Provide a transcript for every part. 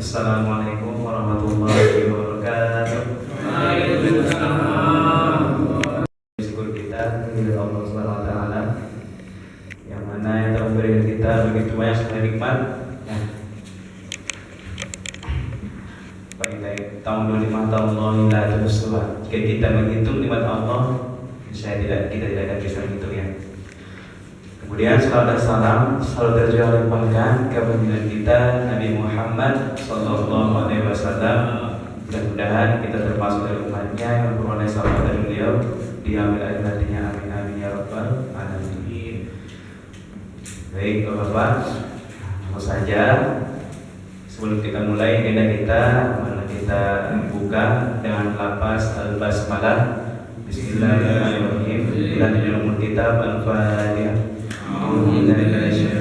Assalamualaikum warahmatullahi wabarakatuh. Waalaikumsalam. Syukur kita kepada Allah Subhanahu wa taala yang mana yang telah memberikan kita begitu banyak sekali nikmat. Ya. Baik, tahun 25 tahun Allah la tuhsuha. Jika kita menghitung nikmat Allah, kita tidak akan bisa menghitungnya. Kemudian salawat dan salam selalu terjual limpahkan ke baginda kita Nabi Muhammad sallallahu alaihi wasallam. Mudah-mudahan kita termasuk dari umatnya yang memperoleh salawat dari beliau diambil air nantinya, amin amin ya rabbal alamin. Baik Bapak, langsung saja sebelum kita mulai agenda kita, mana kita buka dengan lafaz al-basmalah. Bismillahirrahmanirrahim. Bila kitab al-Fatihah. Bismillahirrahmanirrahim.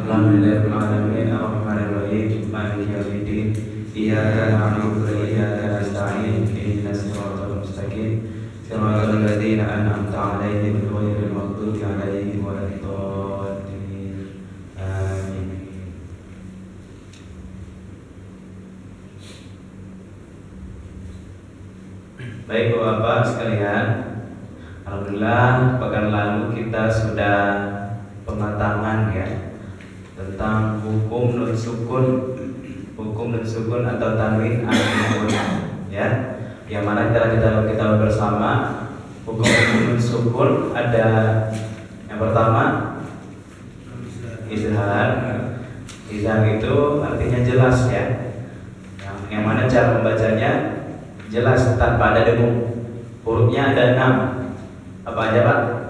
Alhamdulillahirabbil alamin arrahmanir rahim maliki yaumiddin. Iyyaka na'budu wa iyyaka nasta'in. Ihdinas siratal mustaqim. Siratal ladzina an'amta 'alaihim ghairil maghdubi 'alaihim waladdallin. Amin. Baik Bapak sekalian, alhamdulillah pekan lalu kita sudah pematangan ya tentang hukum nun sukun atau tanwin an-nun ya. Yang mana kita bersama hukum nun sukun ada yang pertama izhar. Izhar itu artinya jelas ya. Yang mana cara membacanya jelas tanpa ada dengung. Hurufnya ada 6. Apa aja Pak?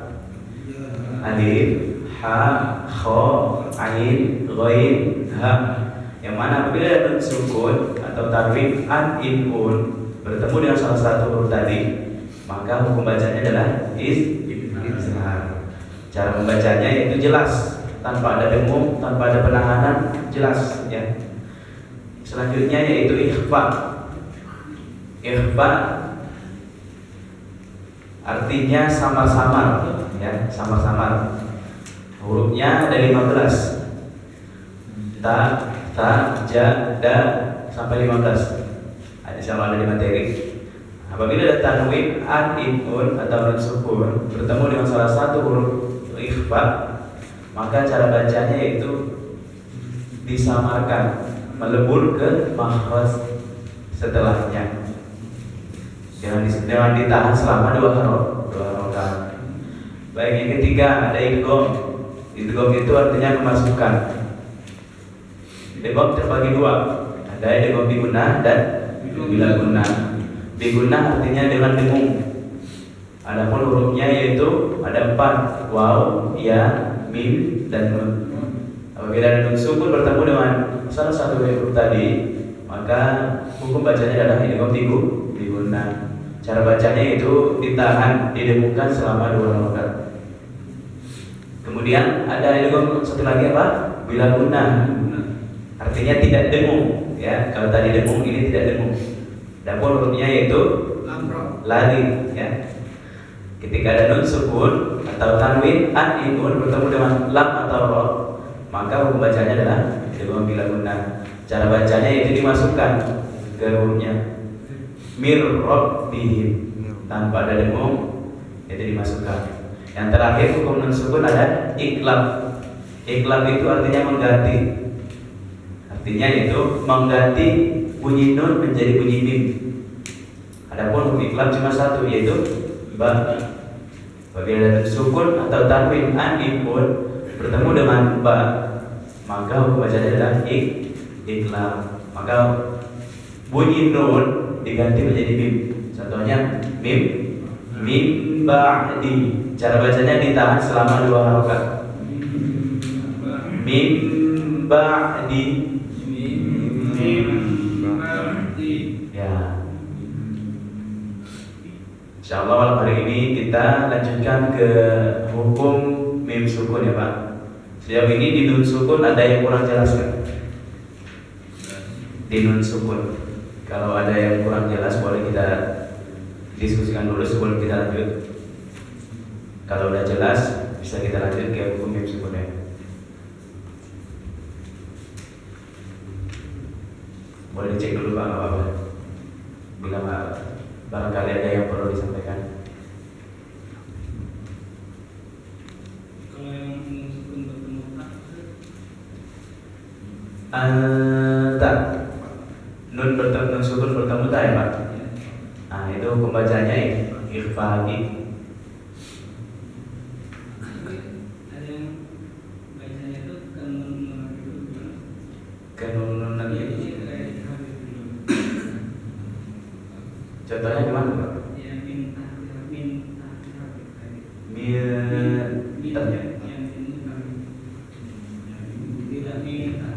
Alif, ha, kha, ain, ghain, ha. Yang mana apabila ada nun sukun atau tanwin an, in, un bertemu dengan salah satu huruf tadi, maka hukum bacanya adalah izhar. Cara membacanya yaitu jelas, tanpa ada dengung, tanpa ada penahanan, jelas ya. Selanjutnya yaitu ikhfa. Ikhfa artinya samar-samar ya, samar-samar. Hurufnya ada 15. Ta, ja, da sampai 15. Insyaallah ada di materi. Apabila ada tanwin an, in, un atau nun sukun bertemu dengan salah satu huruf ikhfa, maka cara bacanya yaitu disamarkan, melebur ke makhraj setelahnya. Jangan ditahan selama 2 harokat. Baik, yang ketiga ada idgham. Idgham itu artinya memasukkan. Idgham terbagi 2. Ada idgham bi gunnah dan bila gunnah. Bi gunnah artinya dengan dengung. Adapun hurufnya yaitu ada 4, waw, ya, mim dan nun. Apabila ada nun sukun bertemu dengan salah satu huruf tadi, maka hukum bacanya adalah idgham bi gunnah. Cara bacanya itu ditahan, didengungkan selama 2 harokat. Kemudian ada idgham satu lagi apa? Bila gunnah. Artinya tidak dengung ya. Kalau tadi dengung, ini tidak dengung. Dapur hurufnya yaitu lari ya. Ketika ada nun sukun atau tanwin an, in, un bertemu dengan lam atau ro, maka hukum bacanya adalah idgham bila gunnah. Cara bacanya itu dimasukkan ke hurufnya mir rabbihim tanpa ada dengung, itu dimasukkan. Yang terakhir hukum nun sukun ada iklab. Iklab itu artinya mengganti. Artinya itu mengganti bunyi nun menjadi bunyi mim. Adapun hukum iklab cuma satu, yaitu ba. Apabila ada sukun atau tanwin an, in, un bertemu dengan ba, maka hukum bacanya adalah iklab. Maka bunyi nun diganti menjadi mim. Contohnya mim ba'di. Cara bacanya ditahan selama 2 harokat. Mim ba'di. Ya. Insyaallah malam hari ini kita lanjutkan ke hukum mim sukun ya Pak. Sejauh ini di nun sukun ada yang kurang jelas kan? Di nun sukun, kalau ada yang kurang jelas boleh kita diskusikan dulu sebelum kita lanjut. Kalau udah jelas bisa kita lanjut ke hukum mim sukun ya. Boleh dicek dulu Pak, nggak apa-apa. Bila barangkali ada yang perlu disampaikan. Kalau yang sukun bertemu tak, nun sukun bertemu tak ya Pak? Nah itu pembacanya ikhfa lagi. ada yang bacanya itu kanun itu Kanun lagi. kayak Contohnya gimana Pak? ya minta tidak minta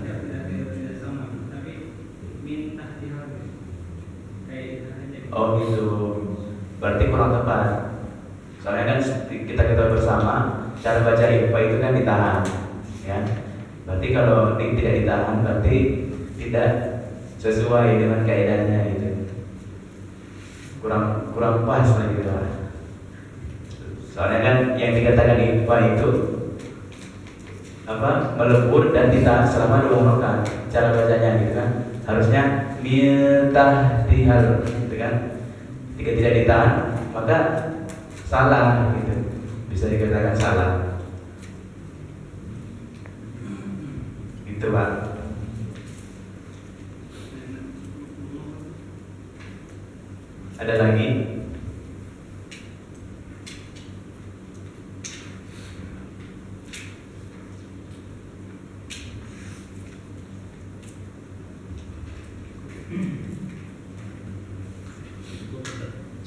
tidak sama tapi minta dihabis kayak itu aja. Oh gitu. Berarti kurang tepat. Soalnya kan kita ketahui bersama cara baca ikhfa itu kan ditahan, ya. Berarti kalau tidak ditahan berarti tidak sesuai dengan kaidahnya itu. Kurang pas lagi gitu. Soalnya kan yang dikatakan ikhfa itu melebur dan ditahan selama 2 rakaat. Cara bacanya gitu kan. Harusnya miltahdihal gitu kan. Jika tidak ditahan maka salah gitu. Bisa dikatakan salah. Gitu Pak. Ada lagi?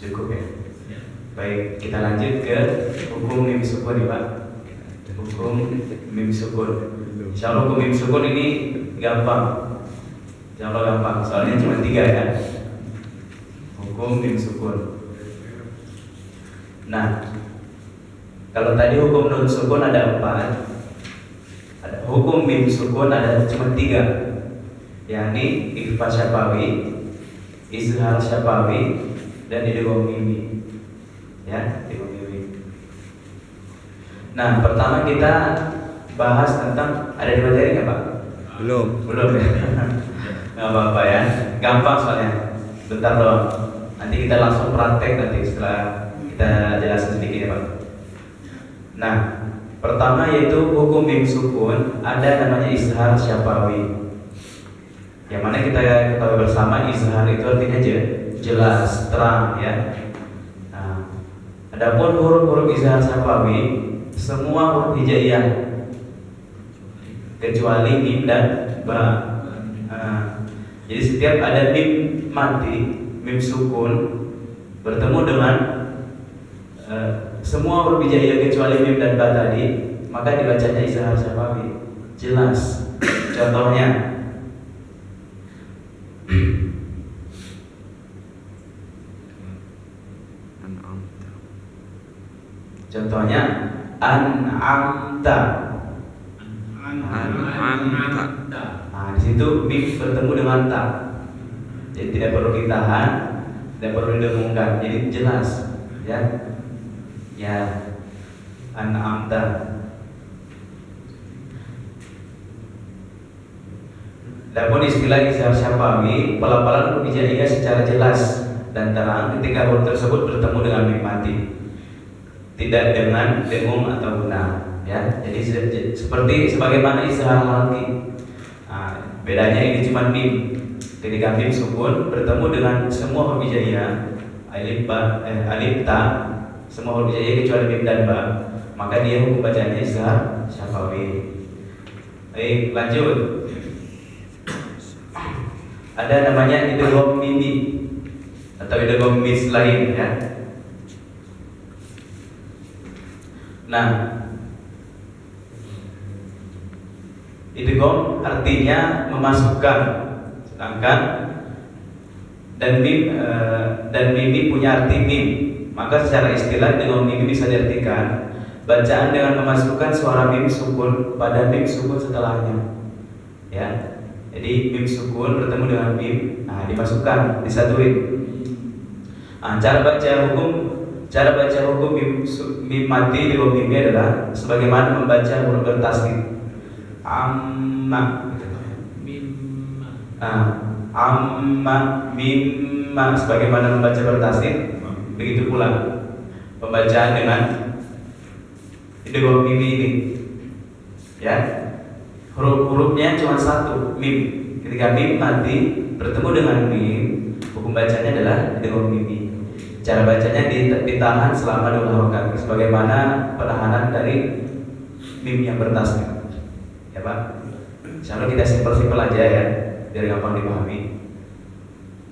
Cukup ya? Baik, kita lanjut ke hukum mim sukun ya Pak. Hukum mim sukun. Insya Allah hukum mim sukun ini gampang. Insya Allah gampang, soalnya cuma 3 ya. Hukum mim sukun. Nah, kalau tadi hukum nun sukun ada 4, ada hukum mim sukun ada cuma 3, yakni ikhfa syafawi, izhar syafawi, dan idgham mimi. Ya, idgham mimi. Nah, pertama kita bahas tentang, ada di materi nggak Pak? Belum ya. Nggak apa-apa ya, gampang soalnya. Bentar doang. Nanti kita langsung praktek nanti setelah kita jelasin sedikit ya Pak. Nah, pertama yaitu hukum mim sukun ada namanya izhar syafawi. Yang mana kita ketahui bersama izhar itu artinya jelas, terang ya. Nah, adapun huruf-huruf izhar syafawi semua huruf hijaiyah kecuali mim dan ba. Jadi setiap ada mim mati, mim sukun bertemu dengan semua huruf hijaiyah kecuali mim dan ba tadi, maka dibacanya izhar syafawi. Jelas. Contohnya an'amta. Nah, di situ mim bertemu dengan ta. Jadi tidak perlu ditahan, tidak perlu didengungkan. Jadi jelas, ya. Ya, an'amta. Adapun istilah izhar syafawi, pelafalan huruf hijaiyah secara jelas dan terang ketika huruf tersebut bertemu dengan mim mati, tidak dengan dengung atau guna, ya. Jadi seperti sebagaimana izhar halqi. Nah, bedanya ini cuma mim. Ketika mim sukun bertemu dengan semua huruf hijaiyah, alif ta, semua huruf hijaiyah kecuali mim dan ba, maka dia hukum bacanya izhar syafawi. Baik, lanjut. Ada namanya idgham mimi atau idgham mislain ya. Nah, idgham artinya memasukkan, sedangkan dan mimi punya arti mim. Maka secara istilah idgham mimi bisa diartikan bacaan dengan memasukkan suara mim sukun pada mim sukun setelahnya. Ya. Jadi mim sukun bertemu dengan mim, nah dimasukkan, disatuin. Nah, cara baca hukum mim mati di bawah mimnya adalah sebagaimana membaca huruf bertasdid. Amma. Mim. Nah, amma, mimma, sebagaimana membaca bertasdid, begitu pula pembacaan dengan idgham mimi ini. Ya, huruf-hurufnya cuma satu, mim. Ketika mim mati bertemu dengan mim, hukum bacanya adalah idgham mimi. Cara bacanya ditahan selama 2 harokat, sebagaimana penahanan dari mim yang bertasdid. Ya Pak. Insyaallah kita simpel-simpel aja ya, biar gampang dipahami.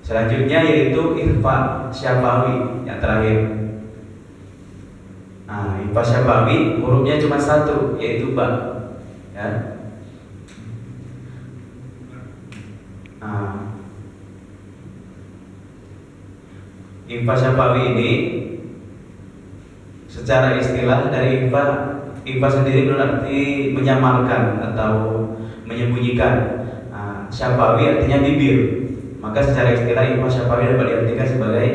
Selanjutnya yaitu ikhfa syafawi yang terakhir. Nah, ikhfa syafawi hurufnya cuma satu, yaitu ba. Ya. Nah, ikhfa syafawi ini secara istilah dari ikhfa sendiri berarti menyamarkan atau menyembunyikan. Nah, syafawi artinya bibir. Maka secara istilah ikhfa syafawi dapat diartikan sebagai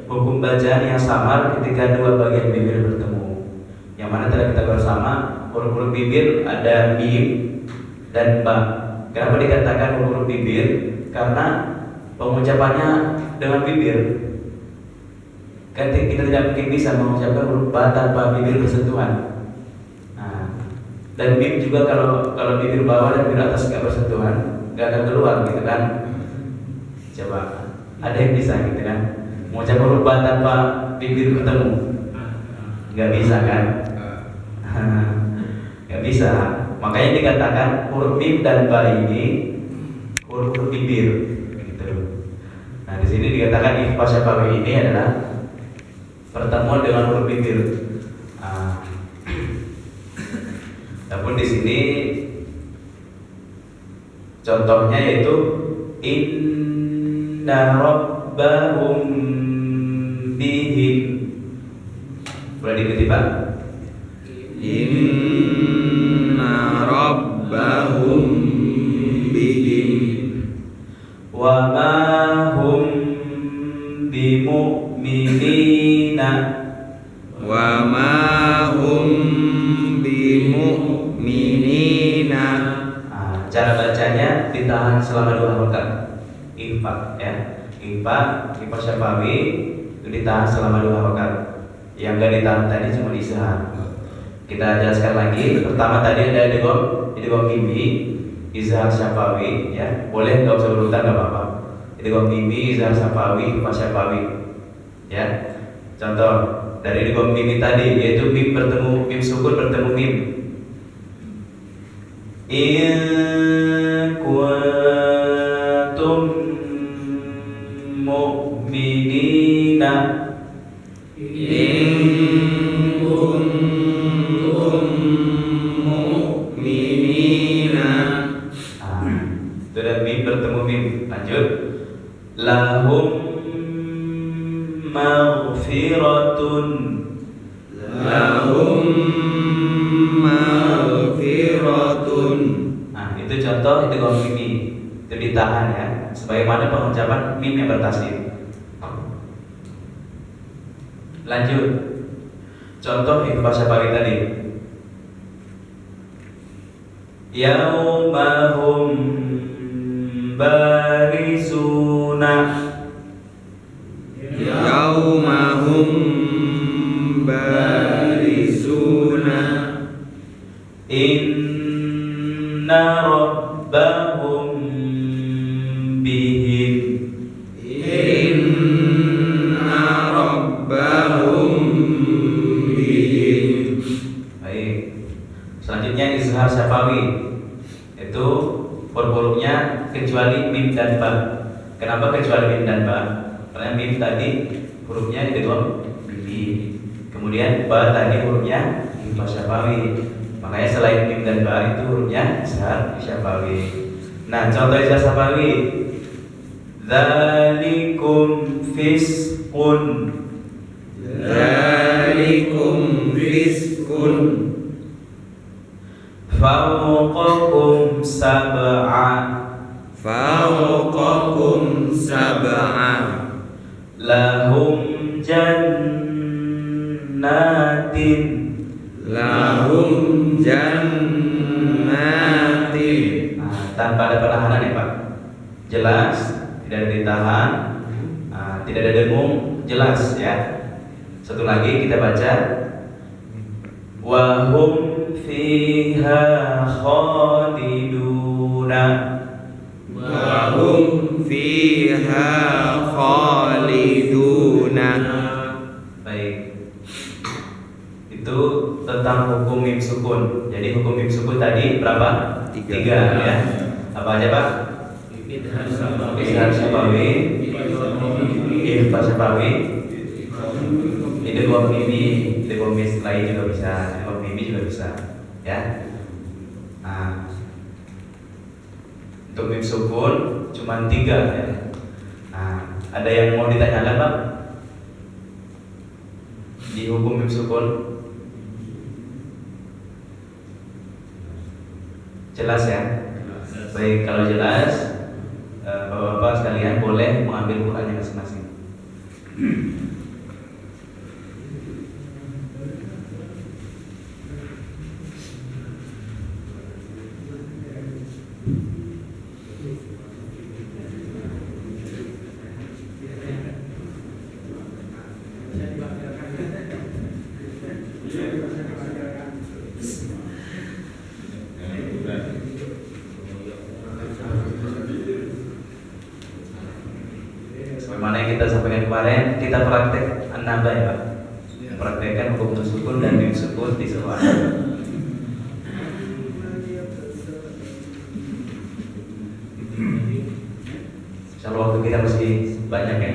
hukum bacaan yang samar ketika 2 bagian bibir bertemu. Yang mana telah kita bersama huruf-huruf bibir ada mim dan ba. Kenapa dikatakan huruf bibir? Karena pengucapannya dengan bibir. Kan kita tidak mungkin bisa mengucapkan huruf ba tanpa bibir bersentuhan. Nah, dan mim juga kalau bibir bawah dan bibir atas nggak bersentuhan, nggak akan keluar gitu kan? Coba ada yang bisa gitu kan? Mengucap huruf ba tanpa bibir bertemu, nggak bisa kan? Nggak bisa. Makanya dikatakan huruf mim dan ba ini huruf bibir. Gitu. Nah di sini dikatakan ikhfa syafawi ini adalah pertemuan dengan huruf bibir. Namun di sini contohnya yaitu inna rabbahum bihim. Boleh diikuti Pak? Inna rabbahum bihim wa ma hum bimu'minina wa ma hum bimu'minina. Cara bacanya ditahan selama 2 harokat. Ikhfa ya. Ikhfa syafawi itu ditahan selama 2 harokat. Yang enggak ditahan tadi cuma izhar. Kita jelaskan lagi. Pertama tadi ada idgham mimi, izhar syafawi ya. Boleh enggak usah berurutan enggak apa-apa. Idgham mimi, izhar syafawi, ikhfa syafawi. Ya. Contoh dari idgham mimi tadi yaitu mim bertemu mim sukun bertemu mim. In kuntum mu'minina, In kuntum mu'minina. Itu ada mim bertemu mim. Lanjut. Lahum maghfiratun. Lahum maghfiratun. Nah, itu contoh idgham mimi. Itu ditahan ya, sebagaimana pengucapan mim yang bertasdid. Lanjut. Contoh ikhfa syafawi tadi. Yaumahum barizuna. Yaumahum barizuna. Inna rabbahum bihim. Inna rabbahum bihim. Baik. Selanjutnya izhar syafawi. Itu huruf-hurufnya kecuali mim dan ba. Kenapa kecuali mim dan ba? Karena mim tadi hurufnya idgham mimi. Kemudian ba tadi hurufnya ikhfa syafawi. Makanya selain mim dan ba itu hurufnya izhar syafawi. Nah, contoh izhar syafawi. Dzalikum fisqun. Dzalikum fiskun. Fawqakum sab'a. Fawqakum sab'a. Lahum jannatin. Lahum jannatin. Nah, tanpa ada penahanan ya Pak. Jelas tidak ada ditahan, tidak ada dengung, jelas ya. Satu lagi kita baca, wa hum fiha khaliduna. Wa hum fiha khaliduna. Baik. Itu tentang hukum mim sukun. Jadi hukum mim sukun tadi berapa? Tiga ya. Apa aja Pak? Izhar syafawi, ikhfa syafawi, idgham lain juga bisa, idgham mimi juga bisa ya. Nah, untuk mim sukun cuma 3 ya. Nah, ada yang mau ditanyakan Pak? Di hukum mim sukun jelas ya? Baik, kalau jelas Bapak-bapak sekalian boleh mengambil Qurannya masing-masing. Sebagaimana yang kita sampaikan kemarin, kita praktek an-naba ya Pak. Praktekkan hukum sukun dan mim sukun di seluruh anak. Insyaallah waktu kita masih banyak ya.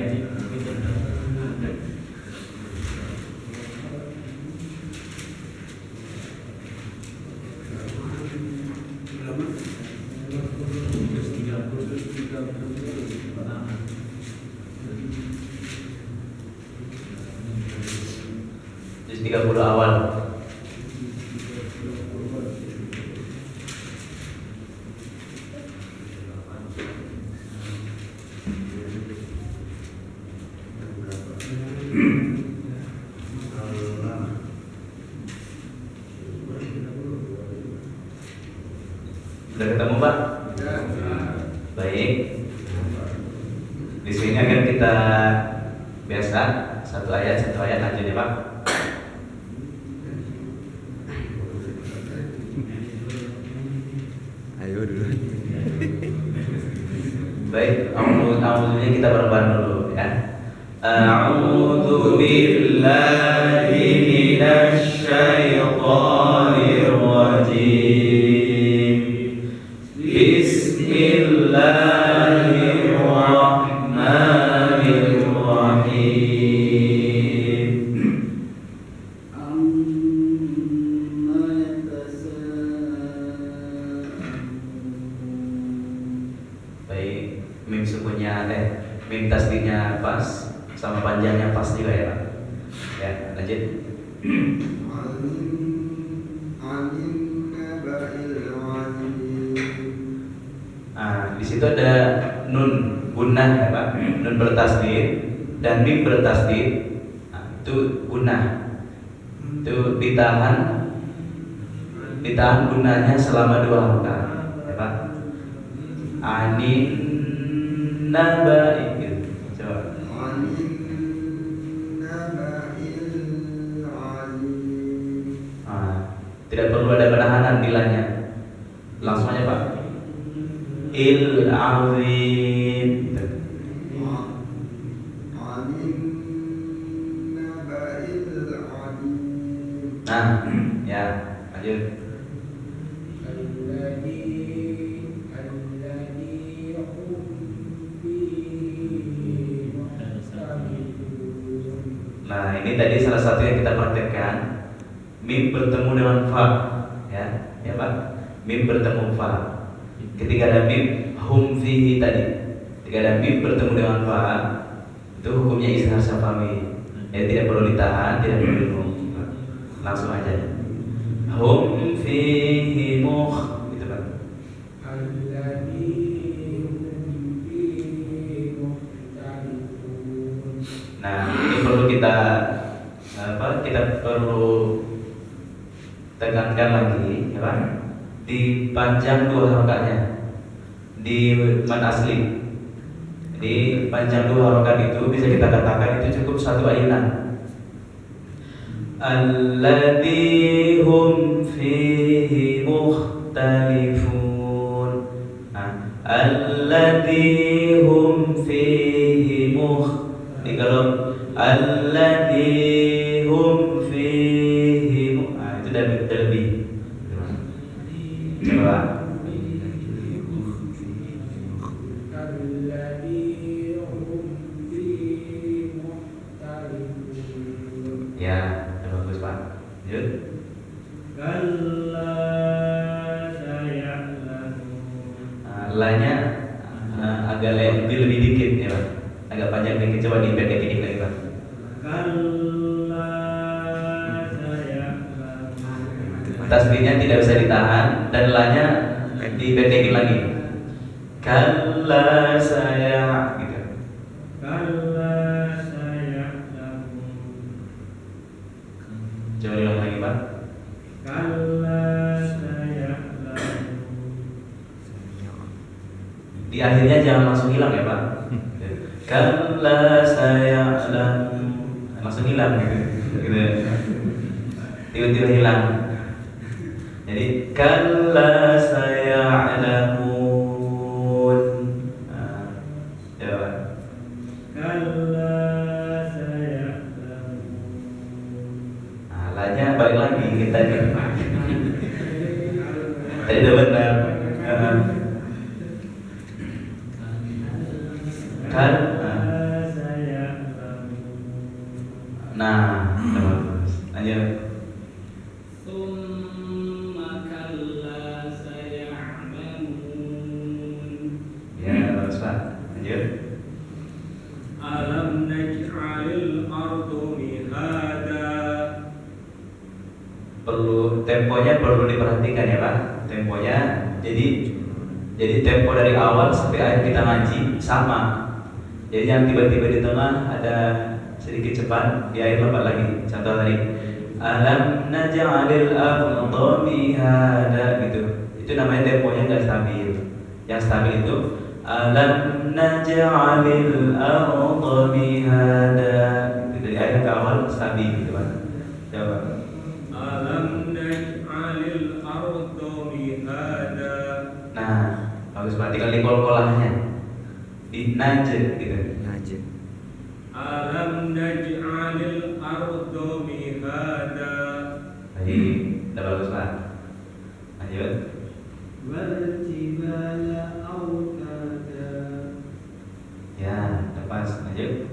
Juz 30 awal. Sudah ketemu Pak? Baik. Di sini akan kita biasa satu ayat aja ya Pak. Ayo dulu. Baik, a'udzunya kita bareng-bareng dulu ya. A'udzu billahi minasy syaithanir rajim. Bismillahirrahmanirrahim. Baik, mim sukunnya mim tasdidnya pas sama panjangnya pas juga ya Pak. Ya, lanjut. Di situ ada nun gunnah ya Pak. Nun bertasdid dan mim bertasdid. Itu gunnah. Itu ditahan gunnahnya selama 2 harakat ya Pak. Anin nabai gitu. Coba. Tidak perlu ada penahanan bilanya. Langsung aja Pak. Il azim. Nah, ya, lanjut. Nah, ini tadi salah satu yang kita praktekkan. Mim bertemu dengan fa, ya Pak. Mim bertemu fa. Ketika ada mim hum fihi tadi, ketika ada mim bertemu dengan fa, itu hukumnya izhar syafawi. Ya, tidak perlu ditahan, tidak perlu dinung. Langsung aja. Hum fihi mukh, gitu Pak. Nah, ini perlu kita perlu tekankan lagi, ya Pak. Dipanjang 2 harakatnya di man asli. Di panjang 2 harokat itu bisa kita katakan itu cukup 1 ayunan. Alladzi hum fihi mukhtalifun. Alladzi hum fihi Ini kalau alladzi hum fihi itu udah lebih. Coba. Ya, bagus Pak. Lanjut. Lanya agak lebih dikit ya Pak. Agak panjang dikit, coba dipendek dikit lagi Pak. Tasbihnya tidak bisa ditahan dan lanya dipendekin lagi. Kalla saya gitu. Coba diulang lagi Pak. Di akhirnya jangan langsung hilang ya Pak. Kalla saya langsung hilang gitu. Tiba-tiba hilang. Jadi kalla saya'lamun. Coba. Lanya balik lagi kita ini. Tadi udah benar. Kan? Nah, bagus. Lanjut. Ya, bagus Pak. Lanjut. Alam naj'alil ardu mihada. Temponya perlu diperhatikan ya Pak. Temponya jadi tempo dari awal sampai akhir kita ngaji sama. Jadi yang tiba-tiba di tengah ada sedikit cepat, di akhir lambat lagi. Contoh tadi, alam naj'alil arda mihada gitu. Itu namanya temponya nggak stabil. Yang stabil itu alam naj'alil arda mihada. Itu dari akhir ke awal stabil gitu Pak. Coba. Alam naj'alil arda mihada. Nah, bagus Pak. Tinggal dikol-kolahnya. Di najj gitu. Najib. Alam naj'alil arda mihada. Baik, udah bagus Pak. Lanjut. Wal jibala autada. Ya, lepas. Lanjut.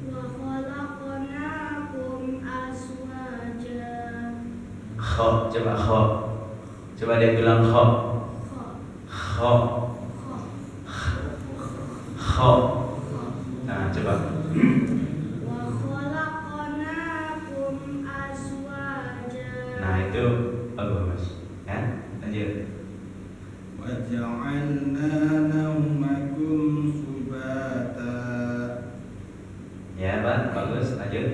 Wa khalaqnakum azwaja. Kho, coba kho. Coba dia bilang kho. Kho. Kho. Nah, coba. Wa khalaqnakum azwaja. Nah, itu bagus. Ya, lanjut. Waja'alna naumakum subata. Ya, Pak, bagus. Lanjut.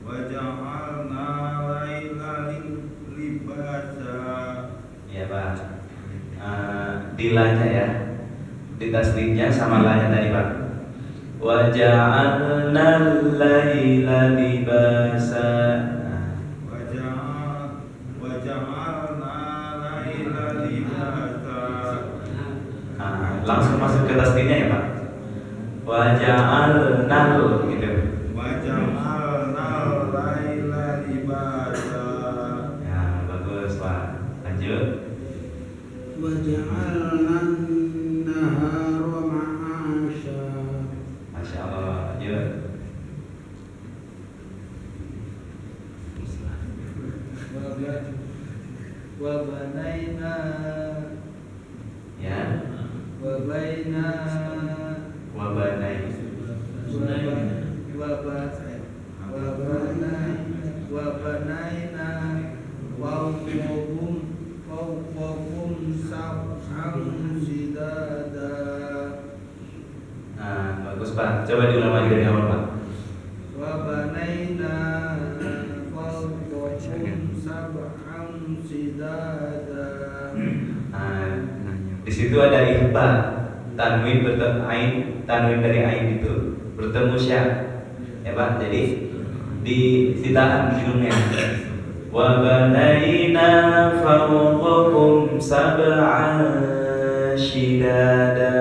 Waja'alna laila libasa. Ya, Pak. Dilanya ya. Di tasdidnya sama lanya tadi, Pak. Wa ja'alna al-laila libasa. Waja'alna laila libasa. Langsung masuk ke tasdidnya ya, Pak. Wa ja'alna gitu. Waja'alna laila libasa. Ya, bagus, Pak. Lanjut. Waja'alna an-nahara ma'asha. Masya Allah. Lanjut. Wabanaina Ya. wabaina Wabanai. wabanaina fawqakum sab'an shidada. Nah, bagus, Pak. Coba diulang lagi dari awal, Pak. Wabanaina fawqakum sab'an shidada. Nah, situ ada ikhfa, tanwin bertemu ain, tanwin dari ain itu bertemu sya, ya Pak. Jadi ditahan hidungnya. Wa banaina fawqakum sab'an shidada.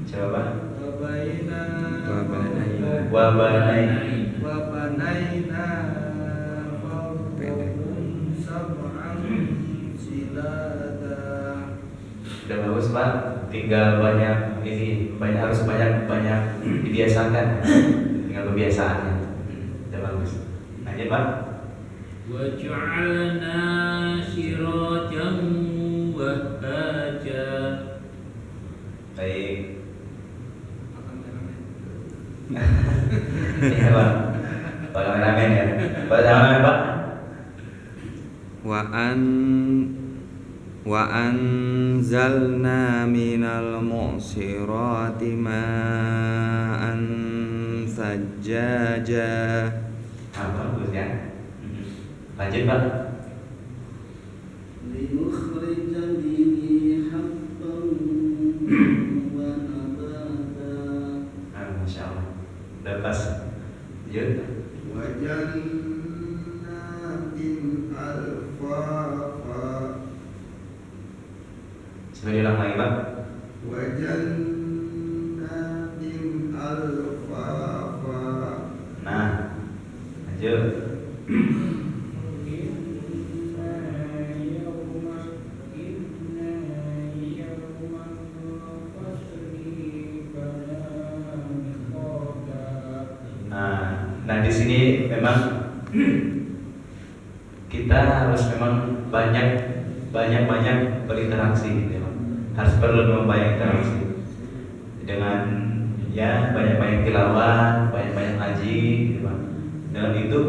Coba Pak. Wa banaina fawqakum sab'an shidada. Udah bagus Pak, tinggal banyak harus banyak dibiasakan, tinggal kebiasaannya. Udah bagus. Lanjut Pak. وجعلنا سراجا وهاجا. Baik. Iya Pak. Pak kameramen ya. Pak kameramen Pak. Wa anzalna minal mu'sirati ma'an sajjaja. Bagus ya. Lanjut Pak. linukhrija bihi habban wa nabata Masya Allah. Udah pas. Lanjut. wa jannatin alfafa Coba diulang lagi Pak. wa jannatin alfafa. Nah, lanjut. Nah di sini memang kita harus memang banyak berinteraksi, gitu ya, Pak. Harus perlu banyak interaksi dengan ya banyak tilawah, banyak ngaji, gitu, Pak. Dengan itu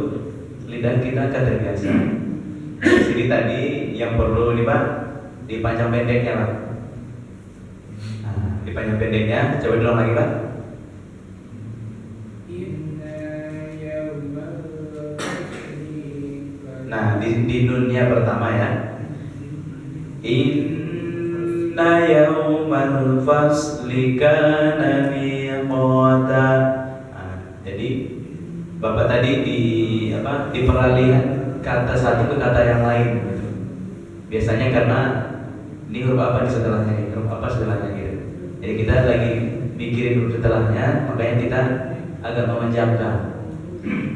lidah kita akan terbiasa. Di sini tadi yang perlu nih Pak, dipanjang pendeknya Pak. Nah, dipanjang pendeknya, coba diulang lagi Pak. Nah, di dunia pertama ya. Inna yaumal fasli kana miqata. Nah, jadi Bapak tadi di peralihan kata satu ke kata yang lain. Biasanya karena ini huruf apa di setelahnya, huruf apa setelahnya gitu. Jadi kita lagi mikirin huruf setelahnya, makanya kita agak memanjangkan.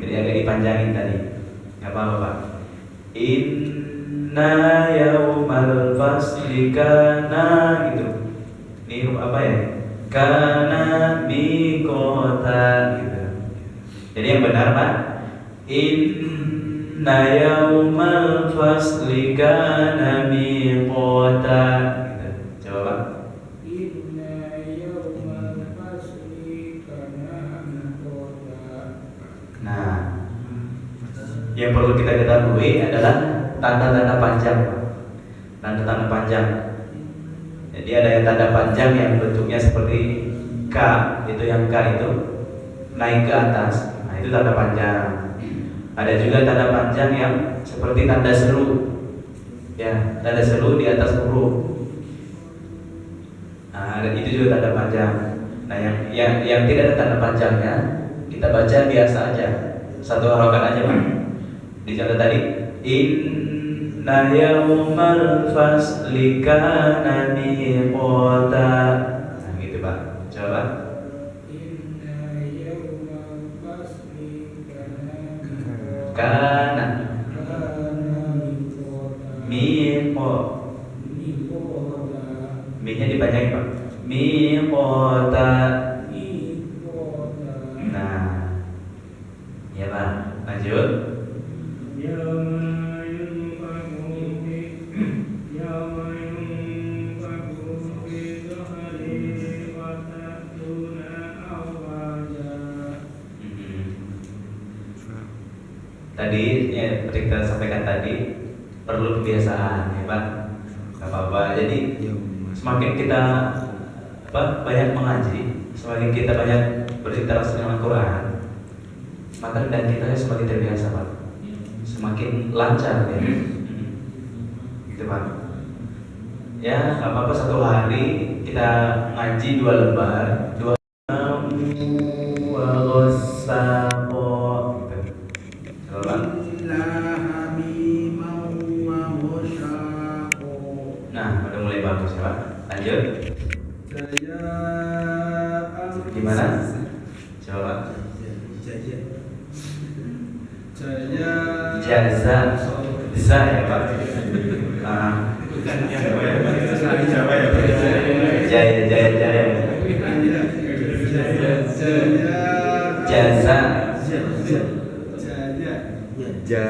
Jadi agak dipanjangin tadi. Gak apa-apa Pak. Inna yaumal fasli kana gitu. Ini huruf apa ya? Kana miqata gitu. Jadi yang benar Pak, inna yaumal fasli kana miqata gitu. Coba Pak. Inna yawmal fasli kana miqata. Nah, yang perlu kita ketahui adalah tanda-tanda panjang, Pak. Tanda-tanda panjang. Jadi ada yang tanda panjang yang bentuknya seperti K, itu yang K itu naik ke atas. Nah, itu tanda panjang. Ada juga tanda panjang yang seperti tanda seru. Ya, tanda seru di atas huruf. Nah, itu juga tanda panjang. Nah, yang tidak ada tanda panjangnya, kita baca biasa aja. Satu harokat aja, Pak. Dicatat tadi, inna yaumal fasli kana miqata. Nah, gitu Pak. Coba. Inna yawmal fasli kana Kana miqo. Mi-nya dipanjangin Pak. Miqata. Nah, ya Pak. Lanjut. Tadi ya, seperti kita sampaikan tadi perlu kebiasaan ya Pak. Gak apa-apa. Jadi semakin kita banyak mengaji, semakin kita banyak berinteraksi dengan Al-Quran, maka dan kita semakin terbiasa Pak. Semakin lancar ya. Gitu Pak. Ya, nggak apa-apa, satu hari kita ngaji 2 lembar, 2 wa ghasaqo. Coba. Nah, udah mulai bagus ya, Pak. Lanjut. Gimana? Coba. Jaza. Bisa ya, Pak? Jaya. Jaza.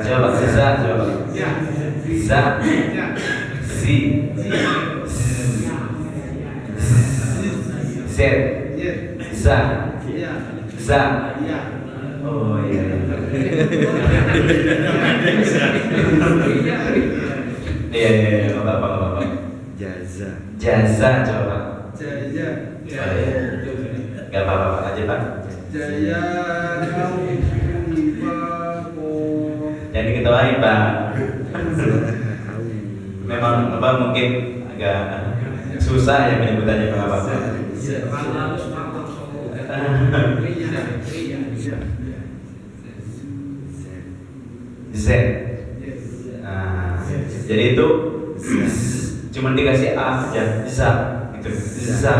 Coba bisa, coba. Za. Si. Z. Za. Za. Oh iya. Iya, apa. Jaza coba. Gak apa-apa aja, Pak. Jangan diketawain, Pak. Memang apa mungkin agak susah ya penyebutannya, Pak. Apa-apa. Z. Nah, jadi itu cuma dikasih A aja, za gitu. Za.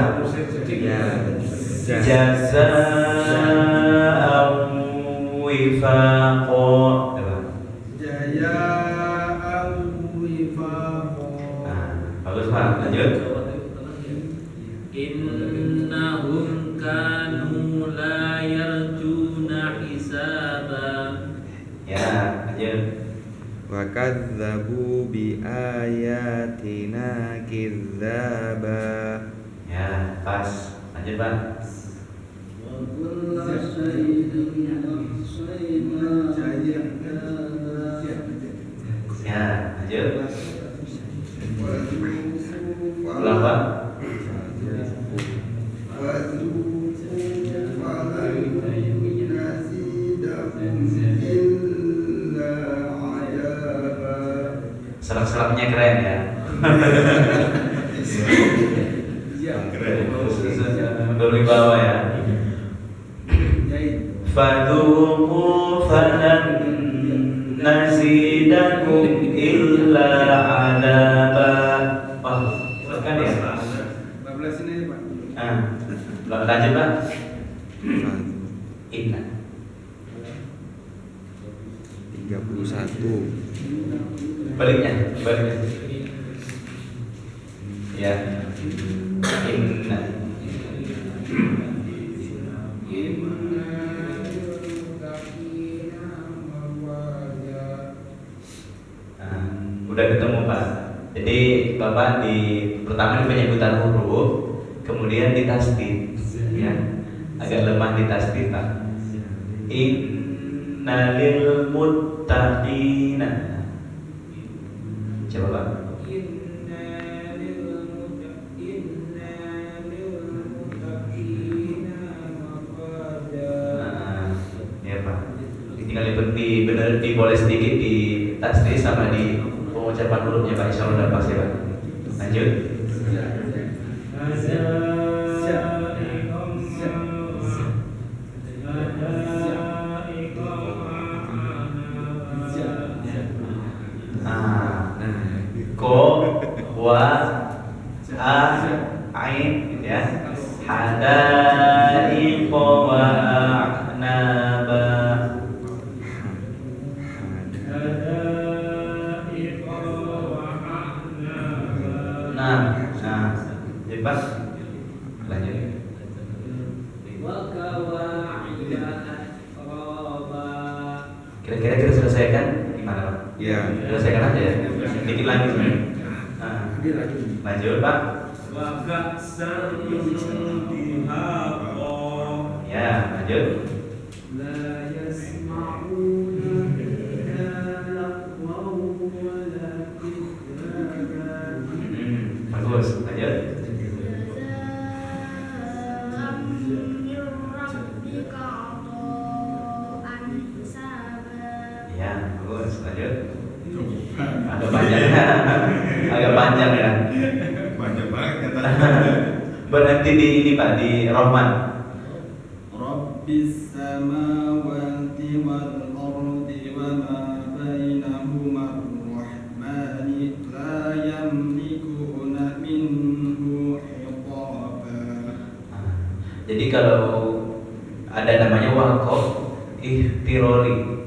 Jaza wifaqo. Bagus, Pak. Lanjut. Innahum kanu la yarjuna hisaba. Ya, lanjut. Wa kadzdzabu bi ayatina kidzaba. Ya, pas. Lanjut, Pak. Ya, lanjut. Ulang, Pak. Serak-seraknya keren ya. Berwibawa ya. Fadhuqu falan nazidakum illa adaba. Wah, kan ya? 14 ini, Pak. Lanjut, Pak. Inna 31. baliknya. Ya. Inna. Udah ketemu, Pak. Jadi Bapak di pertama di penyebutan huruf, kemudian di tasdid, ya. Agak lemah di tasdid, Pak. Innalil muttaqina. Coba, Pak. Ya, Pak. Tinggal boleh sedikit di tasdid sama di pengucapan hurufnya, Pak. Insya Allah udah pas ya, Pak. Lanjut. Ko, wa, a, ain, ya. Hadaiqo wa a'naba. Pak. Lanjut. Kira-kira kita selesaikan gimana, Pak? Ya. Selesaikan aja ya. Dikit lagi. Lanjut, Pak. Ya, lanjut. Bagus, lanjut. Ya, bagus, lanjut. Agak panjang ya. Banyak banget yang tadi. Berhenti di ini Pak, di Rahman. Rabbis samawati wal ardi wa ma bainahuma ar-rahmani la yamlikuna minhu hitaba. Jadi kalau ada namanya wakaf ikhtirori,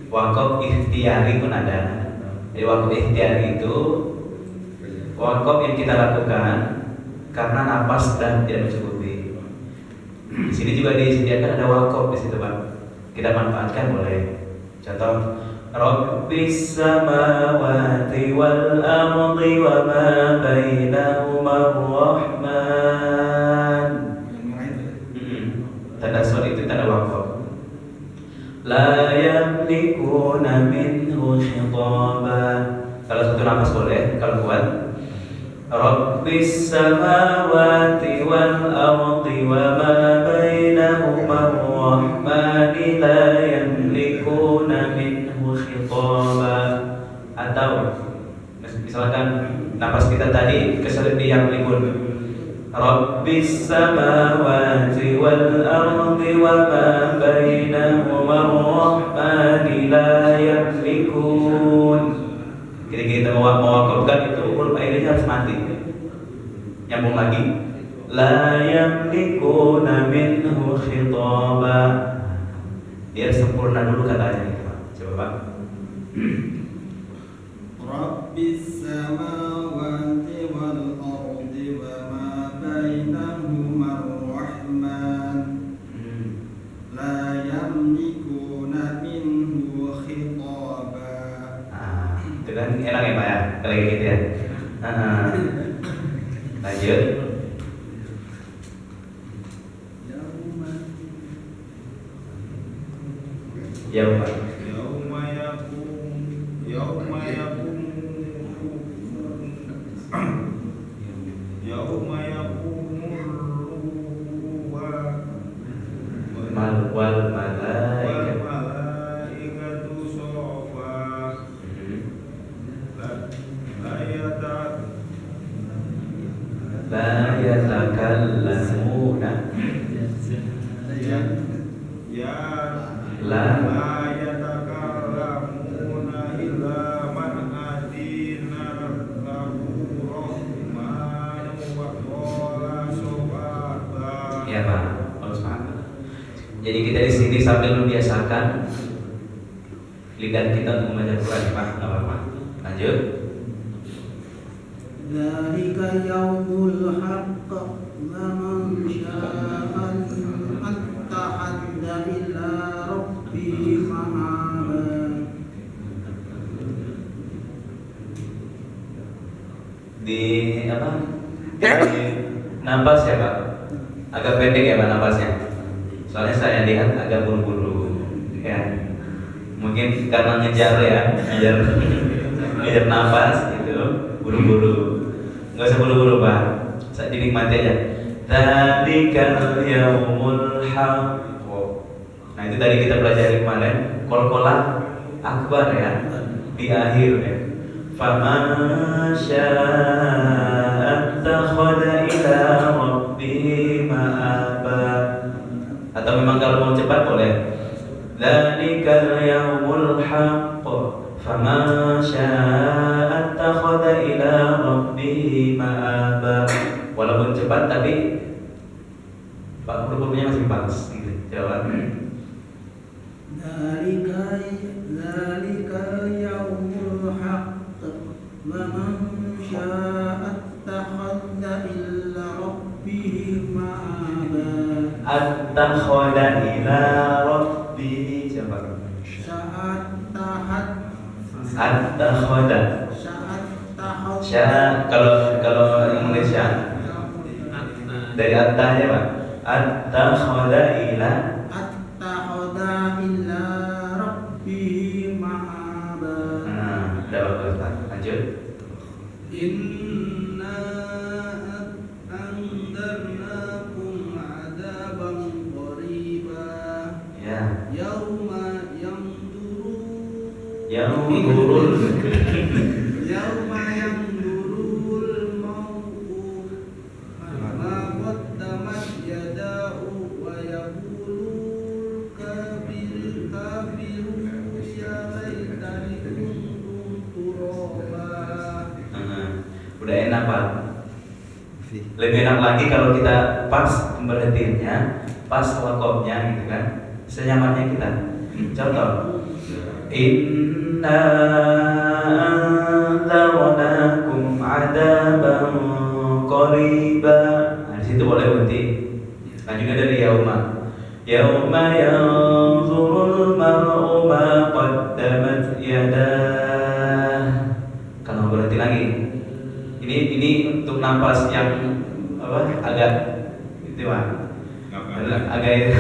wakaf ikhtiari pun ada. Jadi wakaf ikhtiari itu wakaf yang kita lakukan karena nafas sudah tidak mencukupi. Di sini juga disediakan ada wakaf di situ Pak. Kita manfaatkan boleh. Contoh, Rabbis samawati wal ardi wa ma bainahuma ar-rahman. Tanda suara itu tanda wakaf. La yamlikuna minhu khitaba. Kalau satu nafas boleh, kalau kuat. Rabbis samawati wal ardi wa ma bainahuma ar-rahman la yamlikuna minhu khitaba. Atau misalkan nafas kita tadi kesulit di yang likun. Rabbis samawati wal ardi wa ma bainahuma ar-rahman la yamlikun. Ketika kita mewakafkan itu huruf akhirnya harus mati. Nyambung lagi. La yamlikuna minhu khitaba. Biar sempurna dulu katanya gitu Pak. Coba Pak. Rabbis samawati wal ardi wa ma bainahuma ar-rahman la yamlikuna minhu khitaba. Itu kan enak ya Pak ya, kalau kayak gitu ya. Lanjut. Ya Pak. Wal malaikatu sofa la yatakallamuna la yatakallamuna illa man adina lahu rahmanu wa qala subhanahu. ya Pak. Jadi kita di sini sambil membiasakan lidah kita untuk membaca Quran Pak, nggak apa-apa. Lanjut. Dzalika yaumul haqq man syaa'a attahadda ila rabbih ma'aba. Di apa? Di nafas ya Pak. Agak pendek ya Pak nafasnya. Soalnya saya lihat agak buru-buru ya. Mungkin karena ngejar nafas gitu, buru-buru. Enggak usah buru-buru Pak. Saya dinikmati aja. Dzalikal yaumul haqq. Nah, itu tadi kita pelajari kemarin, qalqalah akbar ya di akhir ya. Faman syaa'a attakhadha ila rabbih ma'aba. Atau memang kalau mau cepat boleh. Dzalikal yaumul haqq faman syaa'a attakhadha ila rabbih ma'aba. Walaupun cepat tapi Pak huruf-hurufnya masih pas gitu. Jawab. Dzalikal yaumul haqq man syaa'a attakhadha ila rabbih ma'aba. Attakhadha ila rabbih. Coba. Attakhadha. Kalau Indonesia dari atta-nya Pak. Attakhadha ila rabbih ma'aba. Nah, udah bagus Pak. Lanjut. Inna andarnakum adaban qariba. Ya. Yauma Yaumurul yandurul maut udah enak Pak. Lebih enak lagi kalau kita pas berhentinya, pas wakofnya gitu kan, senyamannya kita. Contoh, Inna anzarnakum adaban qariba. Nah, di situ boleh berhenti. Lanjutnya dari yauma. Yauma yanzurul mar'u ma qaddamat yadah. Kalau berhenti lagi. Ini untuk napas yang apa? Agak itu Pak. Agak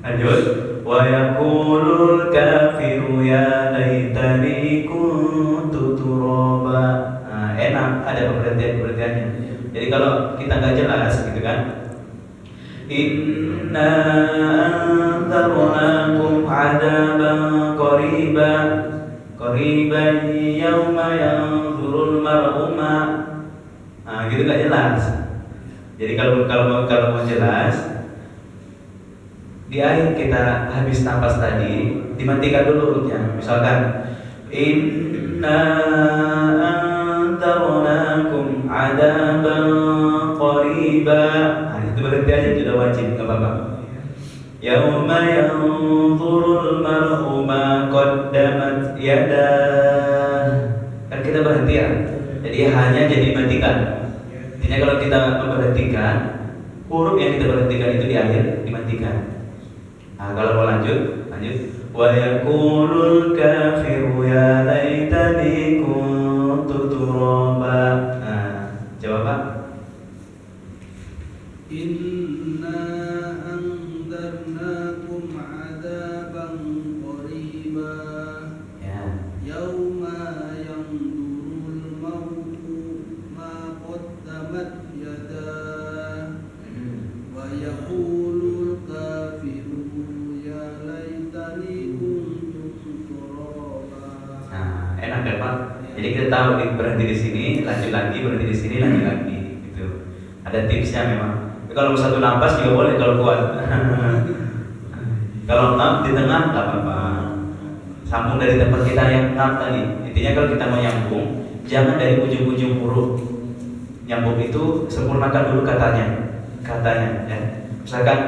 lanjut. Wa yaqulul kafiru ya laitani kuntu turaba. Nah, enak ada pengertiannya. Jadi kalau kita nggak jelas gitu kan, Inna anzarnakum adaban qariban yauma yanzurul mar'u ma. Nah, gitu nggak jelas. Jadi kalau mau jelas, di akhir kita habis napas tadi dimatikan dulu hurufnya. Misalkan Inna anzarnakum adaban qariba. Nah, itu berhenti aja sudah wajib, enggak apa-apa. Yauma yanzurul mar'u ma qaddamat yadah. Kan kita berhenti ya. Jadi hanya jadi matikan. Intinya kalau kita memberhentikan, huruf yang kita berhentikan itu di akhir dimatikan. Nah, kalau mau lanjut. Wa yaqulul kafiru ya laitani kuntu turaba. Nah, jawab Pak. Inna anzarnakum adaban qariba. Ya. Yauma yanzurul mar'u ma qaddamat yadah. Wa yaqulul kafiru ya laitani kuntu turaba. Nah, enak kan Pak? Jadi kita tahu berhenti di sini, lanjut lagi, berhenti di sini, lanjut lagi, gitu. Ada tipsnya memang. Tapi kalau satu nafas juga boleh kalau kuat. Kalau ngap di tengah nggak apa-apa. Sambung dari tempat kita yang ngap tadi. Intinya kalau kita mau nyambung, jangan dari ujung-ujung huruf. Nyambung itu sempurnakan dulu katanya, ya. Misalkan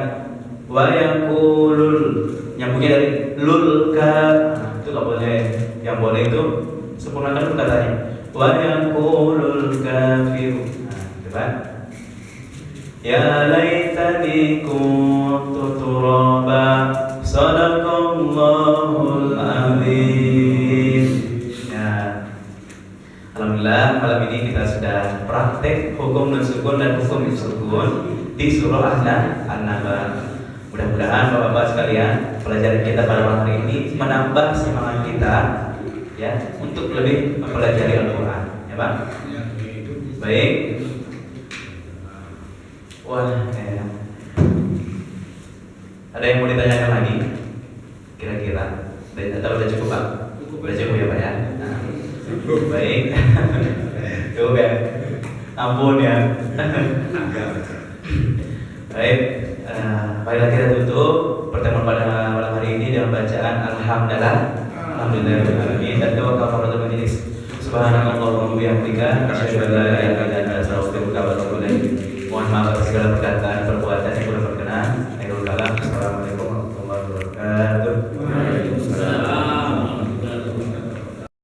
wa yaqulul, nyambungnya dari lul ka, nah, itu nggak boleh. Yang boleh itu sempurnakan dulu katanya. Wa yaqulul kafiru. Nah, gitu kan? Ya laitani kuntu turaba. Sadaqallahul azim. Ya. Alhamdulillah malam ini kita sudah praktek hukum sukun dan hukum sukun di surah An-Naba. Mudah-mudahan Bapak-bapak sekalian, pelajaran kita pada malam hari ini menambah semangat kita ya untuk lebih mempelajari Al-Qur'an, ya Pak? Baik. Wah, ada yang mau ditanyakan lagi? Kira-kira? Atau udah cukup Pak? Udah cukup ya Pak ya? Nah. Baik. Cukup ya? Ampun ya. Baik. Baiklah kita tutup pertemuan pada malam hari ini dengan bacaan Alhamdulillahirobbilalamin dan doa kafaratul majelis. Subhanallah wa bihamdika asyhadu an la ilaha illa anta